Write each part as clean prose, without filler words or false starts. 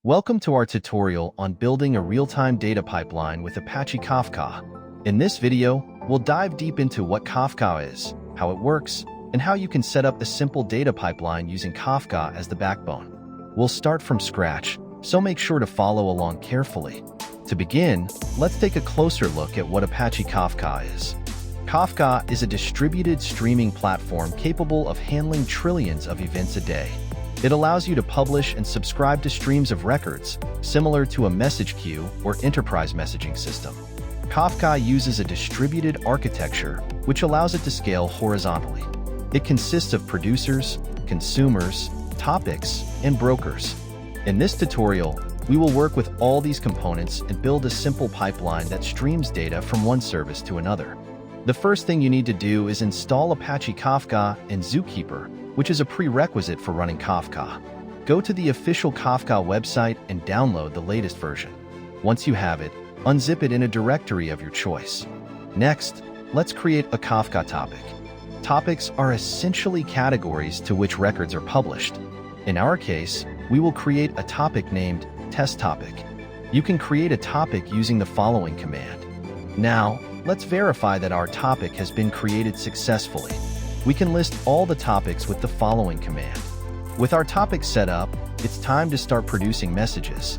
Welcome to our tutorial on building a real-time data pipeline with Apache Kafka. In this video, we'll dive deep into what Kafka is, how it works, and how you can set up a simple data pipeline using Kafka as the backbone. We'll start from scratch, so make sure to follow along carefully. To begin, let's take a closer look at what Apache Kafka is. Kafka is a distributed streaming platform capable of handling trillions of events a day. It allows you to publish and subscribe to streams of records, similar to a message queue or enterprise messaging system. Kafka uses a distributed architecture, which allows it to scale horizontally. It consists of producers, consumers, topics, and brokers. In this tutorial, we will work with all these components and build a simple pipeline that streams data from one service to another. The first thing you need to do is install Apache Kafka and Zookeeper, which is a prerequisite for running Kafka. Go to the official Kafka website and download the latest version. Once you have it, unzip it in a directory of your choice. Next, let's create a Kafka topic. Topics are essentially categories to which records are published. In our case, we will create a topic named test topic. You can create a topic using the following command. Now, let's verify that our topic has been created successfully. We can list all the topics with the following command. With our topic set up, it's time to start producing messages.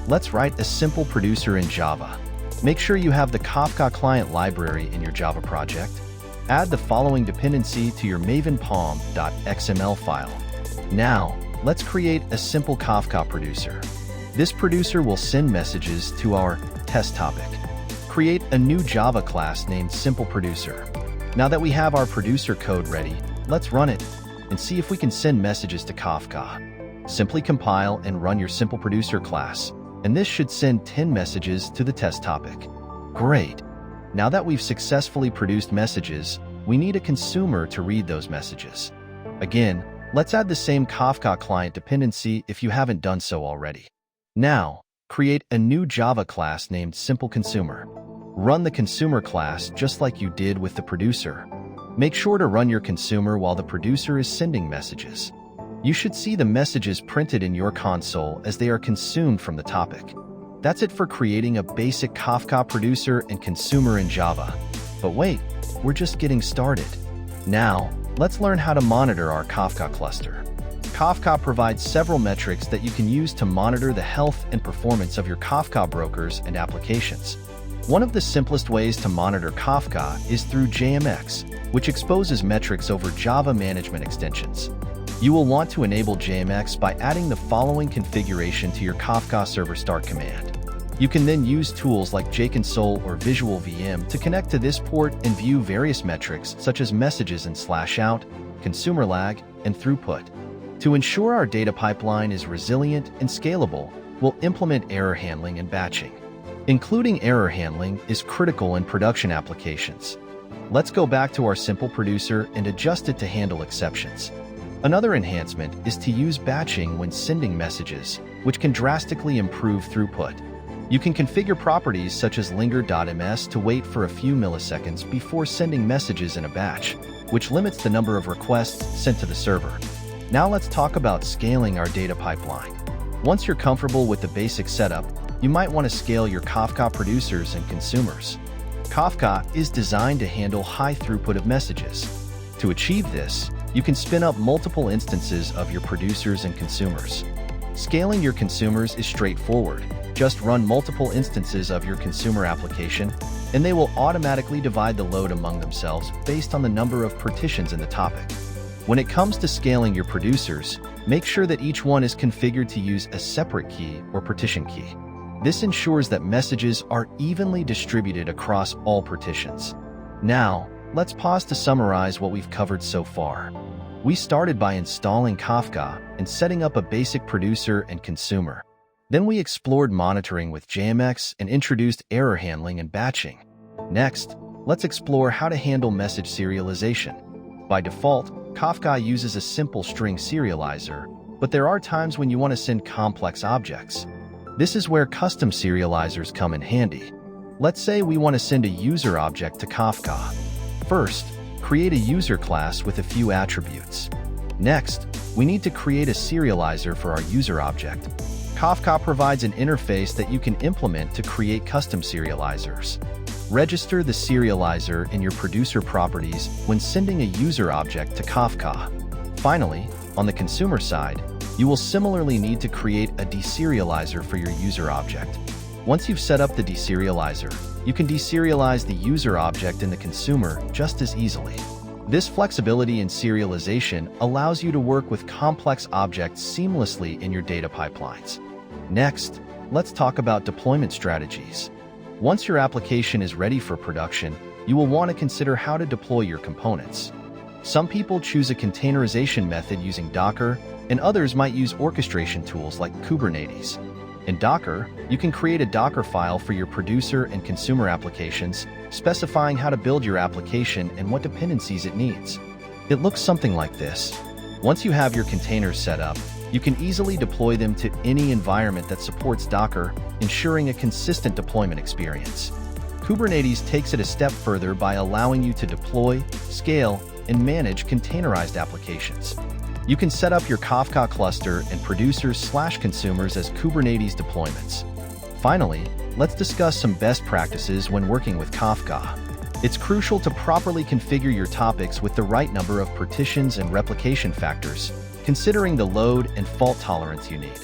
Let's write a simple producer in Java. Make sure you have the Kafka client library in your Java project. Add the following dependency to your Maven pom.xml file. Now, let's create a simple Kafka producer. This producer will send messages to our test topic. Create a new Java class named SimpleProducer. Now that we have our producer code ready, let's run it and see if we can send messages to Kafka. Simply compile and run your SimpleProducer class, and this should send 10 messages to the test topic. Great! Now that we've successfully produced messages, we need a consumer to read those messages. Again, let's add the same Kafka client dependency if you haven't done so already. Now, create a new Java class named SimpleConsumer. Run the consumer class just like you did with the producer. Make sure to run your consumer while the producer is sending messages. You should see the messages printed in your console as they are consumed from the topic. That's it for creating a basic Kafka producer and consumer in Java. But wait, we're just getting started. Now, let's learn how to monitor our Kafka cluster. Kafka provides several metrics that you can use to monitor the health and performance of your Kafka brokers and applications. One of the simplest ways to monitor Kafka is through JMX, which exposes metrics over Java management extensions. You will want to enable JMX by adding the following configuration to your Kafka server start command. You can then use tools like JConsole or Visual VM to connect to this port and view various metrics such as messages and /out, consumer lag, and throughput. To ensure our data pipeline is resilient and scalable, we'll implement error handling and batching. Including error handling is critical in production applications. Let's go back to our simple producer and adjust it to handle exceptions. Another enhancement is to use batching when sending messages, which can drastically improve throughput. You can configure properties such as linger.ms to wait for a few milliseconds before sending messages in a batch, which limits the number of requests sent to the server. Now let's talk about scaling our data pipeline. Once you're comfortable with the basic setup, you might want to scale your Kafka producers and consumers. Kafka is designed to handle high throughput of messages. To achieve this, you can spin up multiple instances of your producers and consumers. Scaling your consumers is straightforward. Just run multiple instances of your consumer application, and they will automatically divide the load among themselves based on the number of partitions in the topic. When it comes to scaling your producers, make sure that each one is configured to use a separate key or partition key. This ensures that messages are evenly distributed across all partitions. Now, let's pause to summarize what we've covered so far. We started by installing Kafka and setting up a basic producer and consumer. Then we explored monitoring with JMX and introduced error handling and batching. Next, let's explore how to handle message serialization. By default, Kafka uses a simple string serializer, but there are times when you want to send complex objects. This is where custom serializers come in handy. Let's say we want to send a user object to Kafka. First, create a user class with a few attributes. Next, we need to create a serializer for our user object. Kafka provides an interface that you can implement to create custom serializers. Register the serializer in your producer properties when sending a user object to Kafka. Finally, on the consumer side, you will similarly need to create a deserializer for your user object. Once you've set up the deserializer, you can deserialize the user object in the consumer just as easily. This flexibility in serialization allows you to work with complex objects seamlessly in your data pipelines. Next, let's talk about deployment strategies. Once your application is ready for production, you will want to consider how to deploy your components. Some people choose a containerization method using Docker, and others might use orchestration tools like Kubernetes. In Docker, you can create a Docker file for your producer and consumer applications, specifying how to build your application and what dependencies it needs. It looks something like this. Once you have your containers set up, you can easily deploy them to any environment that supports Docker, ensuring a consistent deployment experience. Kubernetes takes it a step further by allowing you to deploy, scale, and manage containerized applications. You can set up your Kafka cluster and producers/consumers as Kubernetes deployments. Finally, let's discuss some best practices when working with Kafka. It's crucial to properly configure your topics with the right number of partitions and replication factors, considering the load and fault tolerance you need.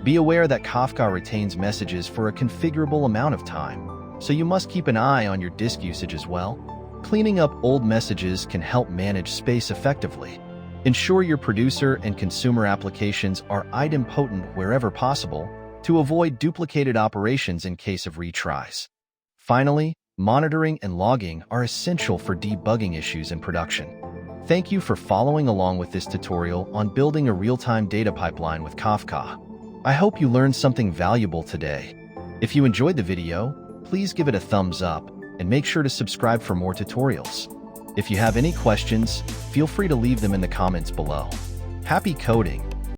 Be aware that Kafka retains messages for a configurable amount of time, so you must keep an eye on your disk usage as well. Cleaning up old messages can help manage space effectively. Ensure your producer and consumer applications are idempotent wherever possible to avoid duplicated operations in case of retries. Finally, monitoring and logging are essential for debugging issues in production. Thank you for following along with this tutorial on building a real-time data pipeline with Kafka. I hope you learned something valuable today. If you enjoyed the video, please give it a thumbs up and make sure to subscribe for more tutorials. If you have any questions, feel free to leave them in the comments below. Happy coding!